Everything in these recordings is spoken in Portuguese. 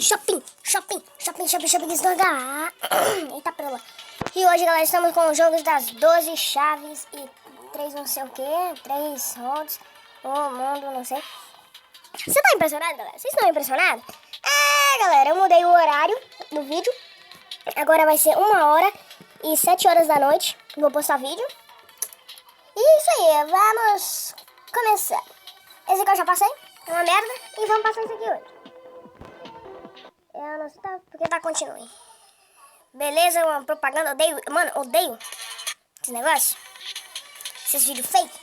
Shopping, shopping, shopping, shopping, shopping, esnorgar. Eita, pela. E hoje, galera, estamos com os jogos das 12 chaves e 3 não sei o que, 3 rounds, o mundo, não sei. Você tá impressionado, galera? Vocês estão impressionados? É, galera, eu mudei o horário do vídeo. Agora vai ser 1h e 7 da noite. Vou postar vídeo. E isso aí, vamos começar. Esse aqui eu já passei, é uma merda. E vamos passar isso aqui hoje. Eu não sei porque tá, continue. Beleza, uma propaganda, odeio. Mano, odeio esse negócio. Esses vídeos fake.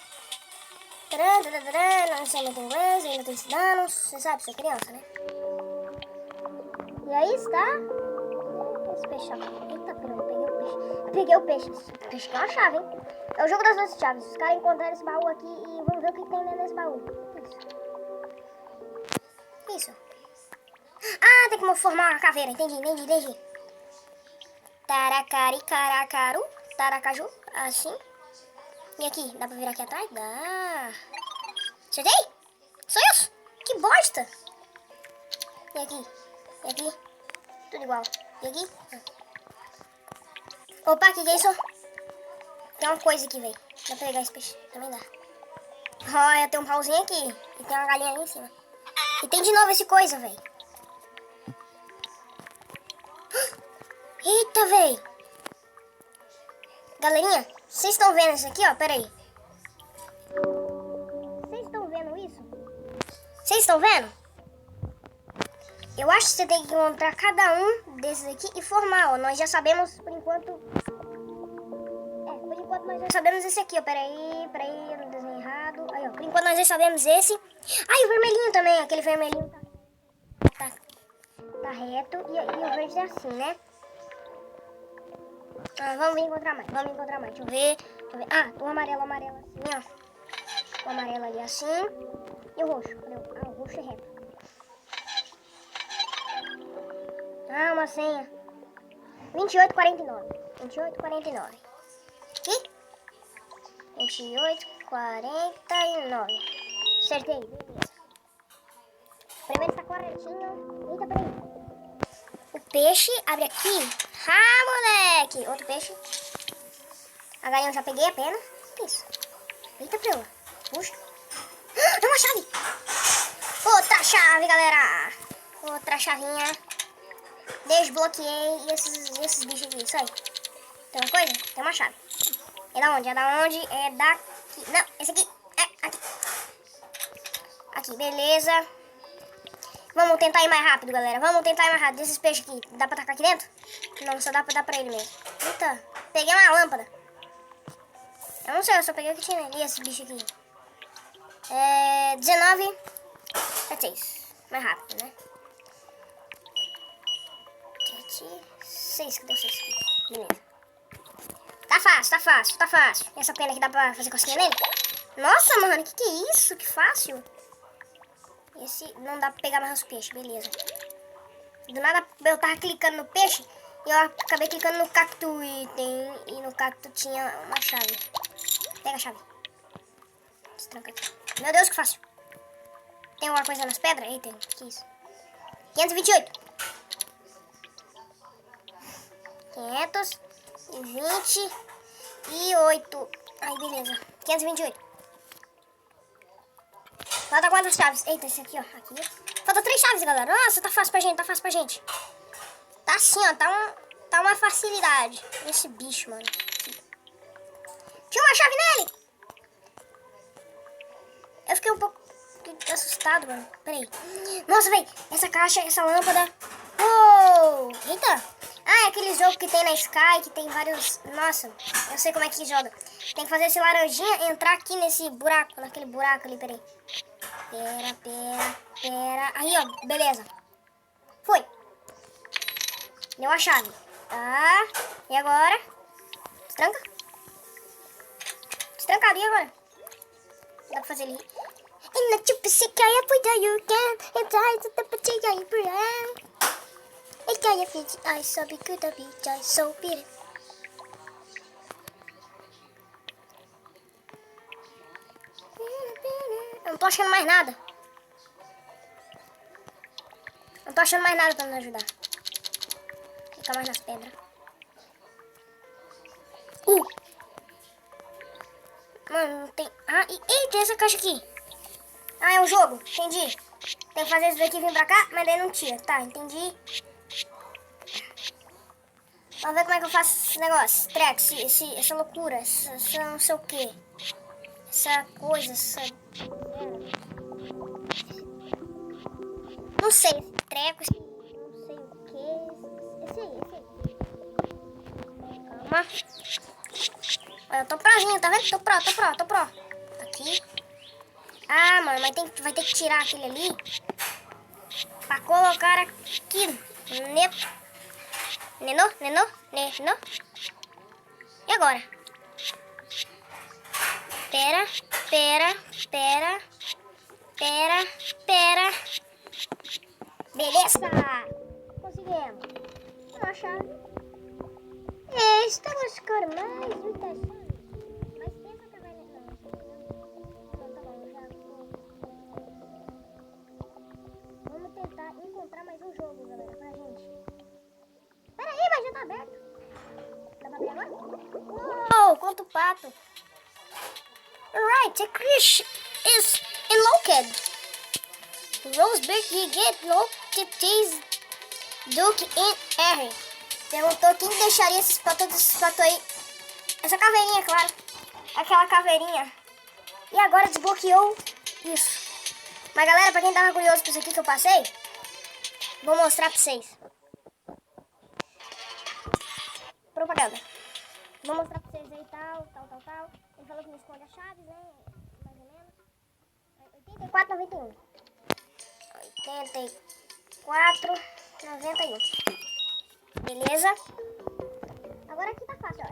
Não sei muito inglês, ainda tô ensinando. Você sabe, sou criança, né? E aí está esse peixe. Eita, eu peguei o peixe. Esse peixe que é uma chave, hein? É o jogo das 12 chaves. Os caras encontraram esse baú aqui e vamos ver o que tem dentro desse baú. Isso. Ah, tem como formar uma caveira. Entendi. Taracari, caracaru, taracaju, assim. E aqui, dá pra virar aqui atrás? Dá. Acertei? Só isso? Que bosta. E aqui, tudo igual. E aqui? Opa, que é isso? Tem uma coisa aqui, velho. Dá pra pegar esse peixe? Também dá. Olha, tem um pauzinho aqui. E tem uma galinha ali em cima. E tem de novo esse coisa, velho. Eita, velho. Galerinha, vocês estão vendo isso aqui, ó? Pera aí. Vocês estão vendo isso? Vocês estão vendo? Eu acho que você tem que encontrar cada um desses aqui e formar, ó. Nós já sabemos, por enquanto... por enquanto nós já sabemos esse aqui, ó. Pera aí, eu não desenhei errado. Aí, ó. Por enquanto nós já sabemos esse. Ah, e o vermelhinho também. Aquele vermelhinho tá reto. E o verde é assim, né? Ah, vamos encontrar mais. Deixa eu ver. Ah, o amarelo assim, ó. O amarelo ali assim. E o roxo. Ah, o roxo é reto. Ah, uma senha. 2849. Aqui? 2849. Acertei, beleza. Primeiro tá corretinho. Eita, peraí. O peixe abre aqui. Ah, moleque. Outro peixe. A galinha eu já peguei a pena. Que isso? Eita, prela. Puxa. É uma chave. Outra chave, galera. Outra chavinha. Desbloqueei. E esses bichos aqui. Isso aí. Tem uma coisa? Tem uma chave. É da onde? É daqui. Não, esse aqui. É aqui. Aqui, beleza. Vamos tentar ir mais rápido, galera. Desses peixes aqui. Dá pra tacar aqui dentro? Não, só dá pra dar pra ele mesmo. Eita, peguei uma lâmpada. Eu não sei, eu só peguei o que tinha ali, esse bicho aqui. 19. 6. Mais rápido, né? 6, que deu 6 aqui. Beleza. Tá fácil. Essa pena aqui dá pra fazer cosquinha nele? Nossa, mano, que é isso? Que fácil. Esse não dá pra pegar mais os peixes, beleza. Do nada eu tava clicando no peixe e eu acabei clicando no cacto e no cacto tinha uma chave. Pega a chave. Destranca aqui. Meu Deus, que fácil. Tem alguma coisa nas pedras? Aí tem. Que isso? 528. 528. Aí, beleza. 528. Falta quantas chaves? Eita, esse aqui, ó. Aqui. Falta 3 chaves, galera. Nossa, tá fácil pra gente. Tá assim, ó. Tá uma facilidade. Esse bicho, mano. Aqui. Tinha uma chave nele. Eu fiquei um pouco assustado, mano. Peraí. Nossa, velho. Essa caixa, essa lâmpada. Oh! Eita. Ah, é aquele jogo que tem na Sky, que tem vários... Nossa, eu sei como é que joga. Tem que fazer esse laranjinha entrar aqui nesse buraco, naquele buraco ali, peraí. Pera. Aí, ó, beleza. Foi. Deu a chave. Tá. E agora? Destranca. Destranca ali agora. Dá pra fazer ali. Eu não tô achando mais nada. Não tô achando mais nada pra nos ajudar. Fica mais nas pedras. Mano, não tem... Ah, e tem essa caixa aqui. Ah, é um jogo. Entendi. Tem que fazer isso daqui e vir pra cá, mas daí não tira. Tá, entendi. Vamos ver como é que eu faço esse negócio. Esse treco, essa loucura. Essa não sei o que. Essa coisa, essa... Não sei, esse treco, esse... Não sei o que. Esse aí. Calma. Eu tô prozinho, tá vendo? Tô pro. Aqui. Ah, mano, mas vai ter que tirar aquele ali. Pra colocar aqui. Nenô. E agora? Pera. Beleza. Conseguimos. Uma chave. Estamos ficando mais interessantes. Mas tem essa caverna. Não, tá bom, já vou. Vamos tentar encontrar mais um jogo, galera, pra gente. Pera aí, mas já tá aberto. Dá pra abrir agora? Uou, quanto pato. Alright, the Chris is unlocked. Roseberg get locked Duke in Harry. Perguntou quem deixaria esses patos aí. Essa caveirinha, claro. Aquela caveirinha. E agora desbloqueou isso. Mas galera, pra quem tava curioso por isso aqui que eu passei, vou mostrar pra vocês. Propaganda. Vou mostrar pra vocês aí tal. Ele falou que me esconde as chaves, né? Mais ou menos. 84,91. 84,91. Beleza? Agora aqui tá fácil, ó. É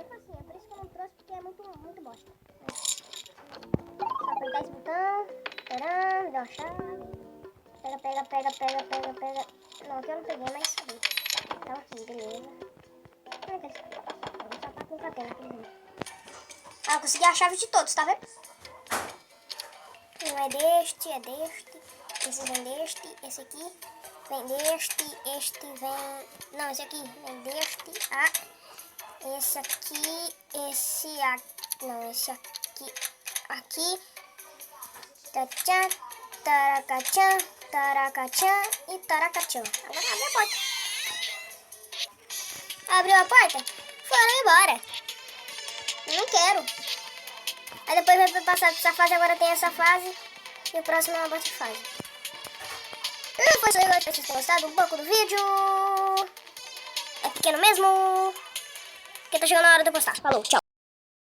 facinho. Por isso que eu não trouxe, porque é muito bosta. Só apertar esse botão. Esperando, dá uma chave. Pega. Não, aqui eu não peguei, mas subi. Tá aqui, beleza. Como é que é isso? Só tá com catena aqui. Ah, eu consegui a chave de todos, tá vendo? Não é deste. Esse vem deste, esse aqui vem deste, este vem... Não, esse aqui vem deste, esse aqui, esse aqui, não, esse aqui, tachan, taracachan e taracachan. Agora abre a porta. Abriu a porta? Foram embora. Eu não quero. Aí depois vai passar dessa fase, agora tem essa fase e o próximo é uma outra fase. E foi isso aí, galera. Espero que vocês tenham gostado um pouco do vídeo. É pequeno mesmo. Porque tá chegando a hora de eu postar. Falou, tchau.